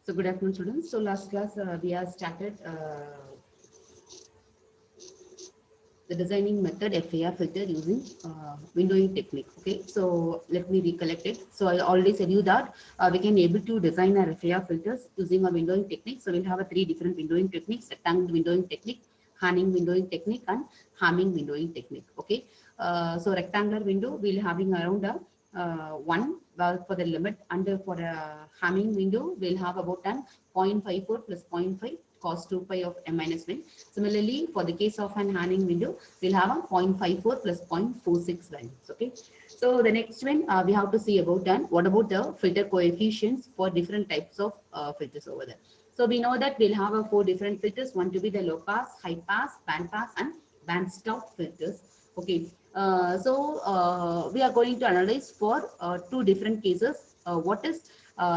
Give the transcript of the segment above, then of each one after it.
So good afternoon, students. So last class we have started the designing method FAR filter using windowing technique. Okay, so let me recollect it. So I already said you that we can able to design our FAR filters using a windowing technique. So we'll have a three different windowing techniques: rectangle windowing technique, Hanning windowing technique, and Hamming windowing technique. Okay, so rectangular window we'll having around a one for the limit, and for a Hamming window we'll have about an 0.54 plus 0.5 cos 2 pi of m minus 1. Similarly, for the case of an Hanning window, we'll have a 0.54 plus 0.46 values. Okay. So the next one we have to see about what about the filter coefficients for different types of filters over there. So we know that we'll have four different filters, one to be the low pass, high pass, band pass, and band stop filters. Okay. We are going to analyze for two different cases. What is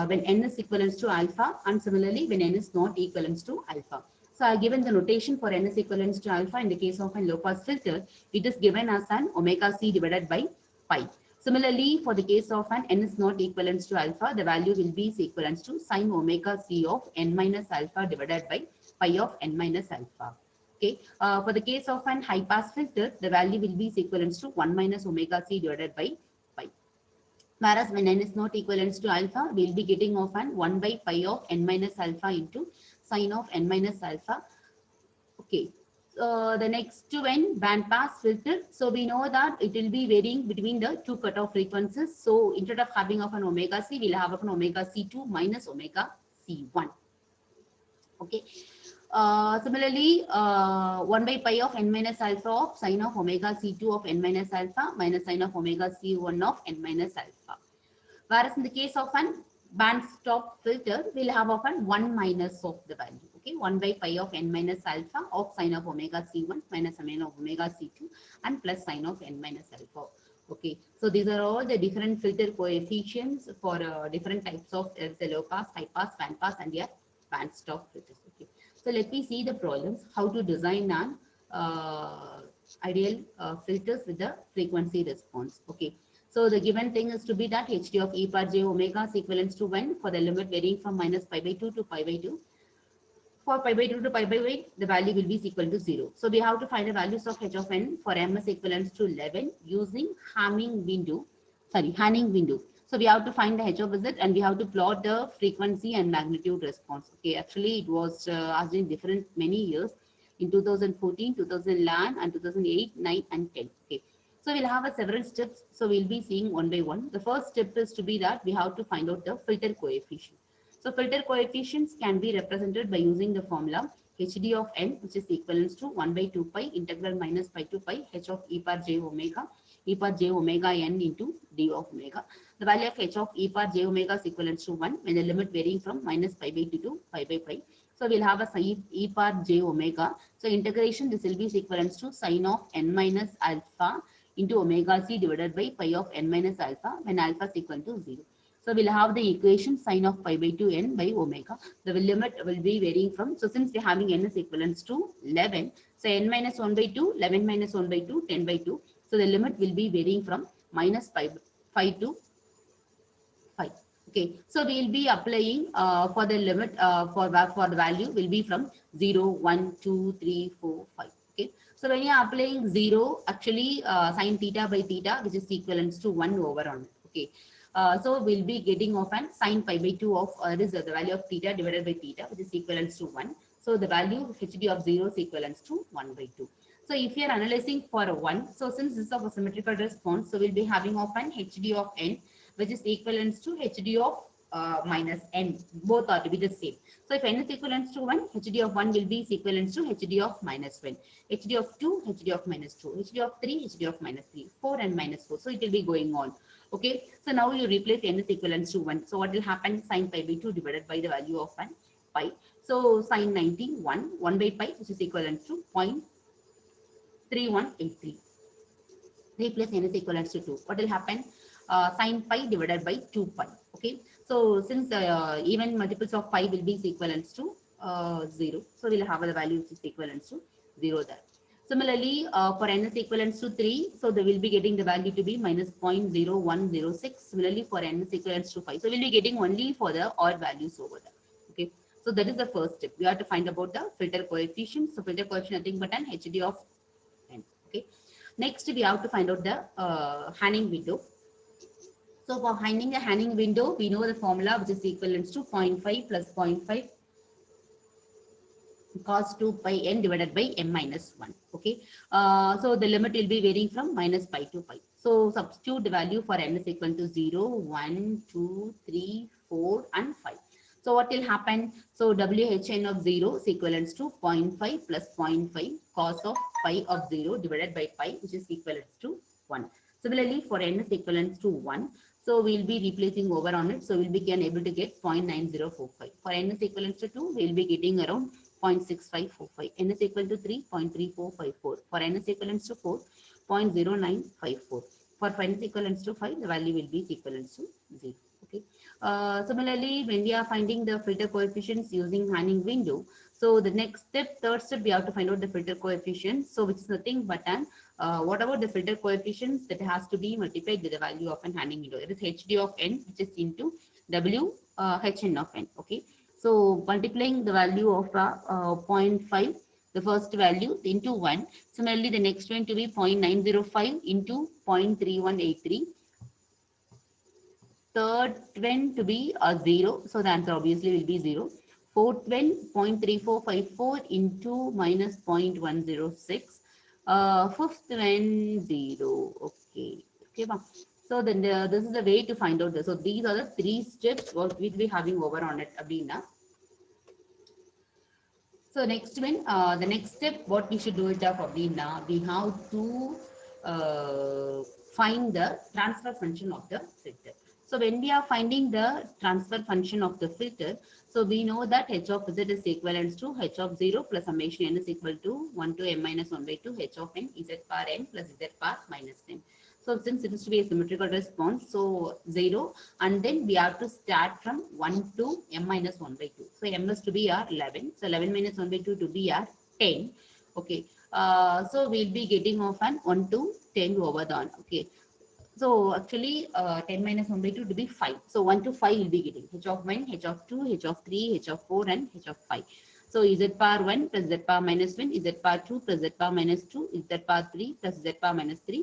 when n is equivalent to alpha, and similarly when n is not equivalent to alpha. So I given the notation for n is equivalent to alpha in the case of a low pass filter. It is given as an omega c divided by pi. Similarly, for the case of an n is not equivalent to alpha, the value will be equivalent to sine omega c of n minus alpha divided by pi of n minus alpha. Okay. For the case of an high pass filter, the value will be equivalent to 1 minus omega c divided by pi. Whereas when n is not equivalent to alpha, we will be getting of an 1 by pi of n minus alpha into sine of n minus alpha. Okay. The next one, band pass filter. So we know that it will be varying between the two cutoff frequencies. So instead of having of an omega c, we'll have of an omega c2 minus omega c1. Okay. Similarly, 1 by pi of n minus alpha of sine of omega c2 of n minus alpha minus sine of omega c1 of n minus alpha. Whereas in the case of an band stop filter, we'll have often 1 minus of the value. Okay, 1 by pi of n minus alpha of sine of omega c1 minus sine of omega c2 and plus sine of n minus alpha. Okay, so these are all the different filter coefficients for different types of the low pass, high pass, band pass, and your band stop filters. Okay, so let me see the problems, how to design an ideal filters with the frequency response. Okay. So the given thing is to be that hd of e power j omega is equivalent to 1 for the limit varying from minus pi by 2 to pi by 2. For pi by 2 to pi by 8, the value will be equal to 0. So we have to find the values of h of n for m is equivalent to 11 using Hanning window. So we have to find the h of z and we have to plot the frequency and magnitude response. Okay, actually it was asked in different many years in 2014, 2011, and 2008, 9, and 10. Okay. So we'll have several steps. So we'll be seeing one by one. The first step is to be that we have to find out the filter coefficient. So filter coefficients can be represented by using the formula hd of n, which is equivalent to 1 by 2 pi integral minus pi to pi h of e power j omega n into d of omega. The value of h of e power j omega is equivalent to 1 when the limit varying from minus pi by 2 to pi by pi. So we'll have a e power j omega. So integration, this will be equivalent to sine of n minus alpha into omega c divided by pi of n minus alpha when alpha is equal to 0. So we'll have the equation sine of pi by 2 n by omega. The limit will be varying from, so since we're having n is equivalent to 11, so n minus 1 by 2, 11 minus 1 by 2, 10 by 2. So the limit will be varying from minus 5 to 5. Okay, so we will be applying for the limit for the value will be from 0, 1, 2, 3, 4, 5. Okay, so when you are applying 0, actually sine theta by theta, which is equivalent to 1 over on it. Okay, so we'll be getting of an sine pi by 2 of this is the value of theta divided by theta, which is equivalent to 1. So the value hd of 0 is equivalent to 1 by 2. So if you are analyzing for a 1, so since this is of a symmetrical response, so we'll be having of an hd of n, which is equivalent to hd of minus n. Both are to be the same. So if n is equivalent to 1, hd of 1 will be equivalent to hd of minus 1. hd of 2, hd of minus 2. hd of 3, hd of minus 3. 4 and minus 4. So it will be going on. Okay. So now you replace n is equivalent to 1. So what will happen? Sine pi by 2 divided by the value of 1 pi. So sine 90, 1 by pi, which is equivalent to 0.3183. Replace n is equivalent to 2. What will happen? Sine pi divided by 2 pi. Okay. So since even multiples of pi will be equivalent to 0. So we'll have the value which is equivalent to 0 there. Similarly, for n is equivalent to 3, so they will be getting the value to be minus 0.0106. Similarly, for n is equivalent to 5. So we'll be getting only for the odd values over there. Okay, so that is the first step. We have to find about the filter coefficient. So filter coefficient nothing but an HD of n. Okay, next we have to find out the Hanning window. So for finding a Hanning window, we know the formula, which is equivalent to 0.5 plus 0.5 cos 2 pi n divided by m minus 1. Okay, so the limit will be varying from minus pi to pi. So substitute the value for n is equal to 0, 1, 2, 3, 4, and 5. So what will happen? So WHN of 0 is equivalent to 0.5 plus 0.5 cos of pi of 0 divided by pi, which is equivalent to 1. Similarly, for n is equivalent to 1. So we'll be replacing over on it. So we'll be able to get 0.9045. For n is equivalent to 2, we'll be getting around 0.6545. N is equal to 3, 0.3454. For n is equivalent to 4, 0.0954. For n is equivalent to 5, the value will be equivalent to 0. Okay. Similarly, when we are finding the filter coefficients using Hanning window, so the next step, third step, we have to find out the filter coefficients. So which is nothing but an whatever the filter coefficients that has to be multiplied with the value of an Hanning window. It is HD of n, which is into Hn of n. Okay. So multiplying the value of 0.5, the first value into 1. Similarly, the next one to be 0.905 into 0.3183. Third one to be 0. So the answer obviously will be 0. Fourth one 0.3454 into minus 0.106. Fifth one 0. Okay. Okay. So then this is the way to find out this. So these are the 3 steps what we'll be having over on it. Abina. So next one, the next step, what we should do it of Abina, we have to find the transfer function of the filter. So when we are finding the transfer function of the filter, so we know that h of z is equivalent to h of 0 plus summation n is equal to 1 to m minus 1 by 2 h of n z bar n plus z bar minus n. So since it is to be a symmetrical response, so 0, and then we have to start from 1 to m minus 1 by 2. So m is to be our 11. So 11 minus 1 by 2 to be our 10. Okay. So we'll be getting off an 1 to 10 over the on. Okay. So actually 10 minus 1 by 2 to be 5. So 1 to 5 will be getting h of 1, h of 2, h of 3, h of 4, and h of 5. So z bar 1 plus z bar minus 1, z bar 2 plus z bar minus 2, z bar 3 plus z bar minus 3,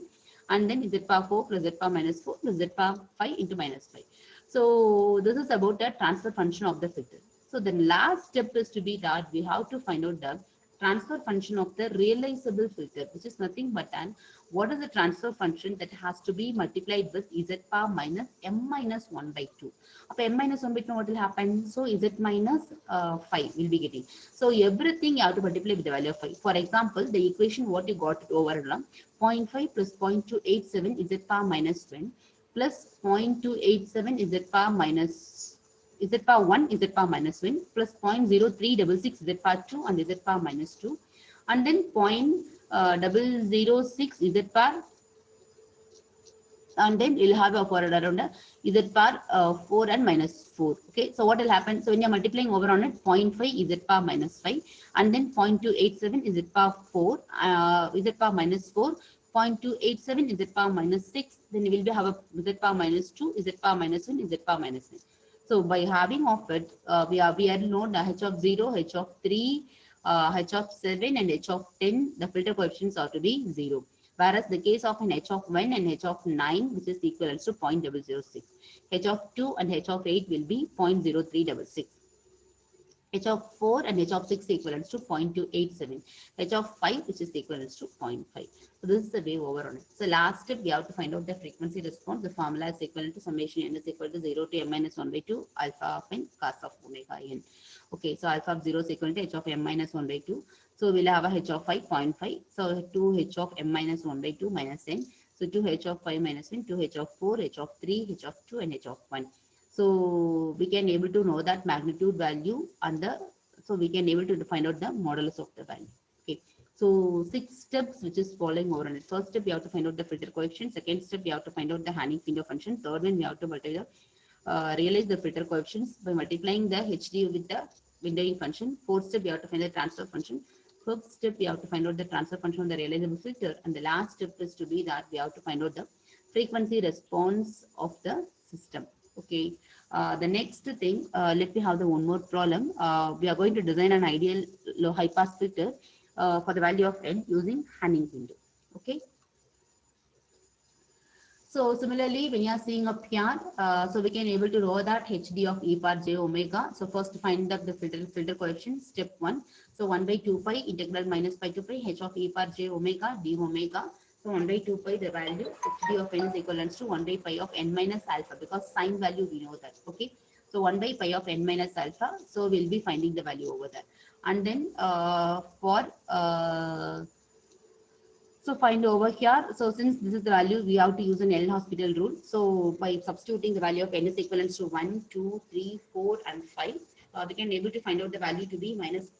and then z bar 4 plus z bar minus 4 plus z bar 5 into minus 5. So this is about the transfer function of the filter. So the last step is to be that we have to find out the transfer function of the realizable filter, which is nothing but an what is the transfer function that has to be multiplied with z bar minus m minus 1 by 2. Up m minus 1 by 2, what will happen? So z minus 5 will be getting. So everything you have to multiply with the value of 5. For example, the equation what you got over 0.5 plus 0.287 z bar minus 1 plus 0.287 z bar minus z bar 1 z bar minus 1 plus 0.0366 z bar 2 and z bar minus 2, and then 0.006 z bar, and then you'll have a for around z bar 4 and minus 4. Okay, so what will happen? So when you're multiplying over on it, 0.5 z bar minus 5, and then 0.287 z bar 4, z bar minus 4, 0.287 z bar minus 6, then you will be have a z bar minus 2, z bar minus 1, z bar minus 9. So by having of it, we are known h of 0, h of 3, h of 7, and h of 10. The filter coefficients are to be 0. Whereas the case of an h of 1 and h of 9, which is equal to 0.006. H of 2 and h of 8 will be 0.0366. H of 4 and h of 6 equivalent to 0.287. H of 5, which is equivalent to 0.5. So this is the way over on it. So last step, we have to find out the frequency response. The formula is equivalent to summation n is equal to 0 to m minus 1 by 2 alpha of n cos of omega n. Okay, so alpha of 0 is equal to h of m minus 1 by 2. So we'll have a h of 5, 0.5. So 2h of m minus 1 by 2 minus n. So 2h of 5 minus n, 2h of 4, h of 3, h of 2, and h of 1. So we can able to know that magnitude value and so we can able to find out the modulus of the value. Okay. So 6 steps which is following over on it. First step, we have to find out the filter coefficient. Second step, we have to find out the Hanning window function. Third one, we have to realize the filter coefficients by multiplying the HD with the windowing function. Fourth step, we have to find the transfer function. Fifth step, we have to find out the transfer function of the realizable filter. And the last step is to be that we have to find out the frequency response of the system. Okay. The next thing, let me have the one more problem. We are going to design an ideal low high pass filter for the value of n using Hanning window. Okay. So similarly, when you are seeing up here, so we can able to know that HD of e power j omega. So first find up the filter coefficient, step 1. So 1 by 2 pi integral minus pi to pi h of e power j omega d omega. So 1 by 2 pi, the value HD of n is equivalent to 1 by pi of n minus alpha, because sign value we know that. Okay. So 1 by pi of n minus alpha. So we'll be finding the value over there. And then for so find over here. So since this is the value, we have to use an L-Hospital rule. So by substituting the value of n is equivalent to 1, 2, 3, 4, and 5, we can able to find out the value to be minus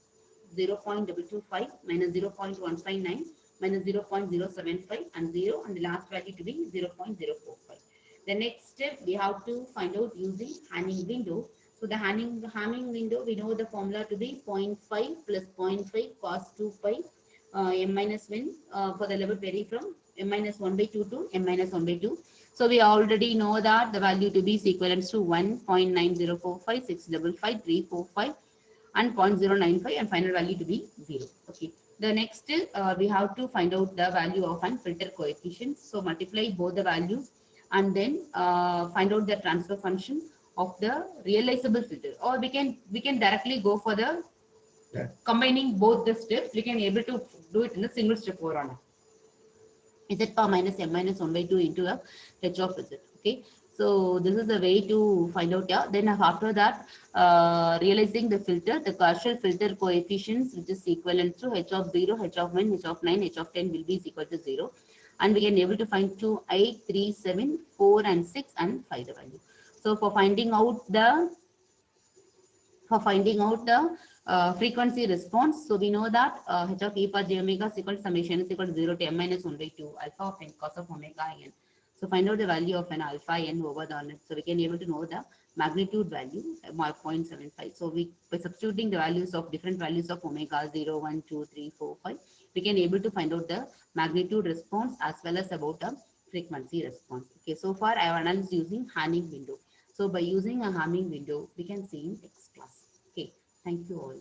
0.225, minus 0.159, minus 0.075, and 0, and the last value to be 0.045. The next step, we have to find out using Hanning window. So the Hanning window, we know the formula to be 0.5 plus 0.5 cos 2 pi m minus 1 for the level vary from m minus 1 by 2 to m minus 1 by 2. So we already know that the value to be is equivalent to 1.9045655 and 0.095, and final value to be 0. Okay. The next is we have to find out the value of an filter coefficient. So multiply both the values and then find out the transfer function of the realizable filter, or we can directly go for the combining both the steps. We can able to do it in a single step over on z power minus m minus 1 by 2 into a h of z. Okay. So this is the way to find out. Yeah. Then after that, realizing the filter, the partial filter coefficients, which is equivalent to h of 0, h of 1, h of 9, h of 10 will be equal to 0. And we can able to find 2, 8, 3, 7, 4, and 6, and 5 the value. So for finding out the frequency response. So we know that h of e power j omega is equal to summation is equal to 0 to m minus 1 by 2 alpha of n cos of omega n. So find out the value of an alpha n over the net. So we can able to know the magnitude value 0.75. So we by substituting the values of different values of omega 0, 1, 2, 3, 4, 5, we can able to find out the magnitude response as well as about the frequency response. Okay, so far I have analyzed using Hanning window. So by using a Hanning window, we can see in next class. Okay, thank you all.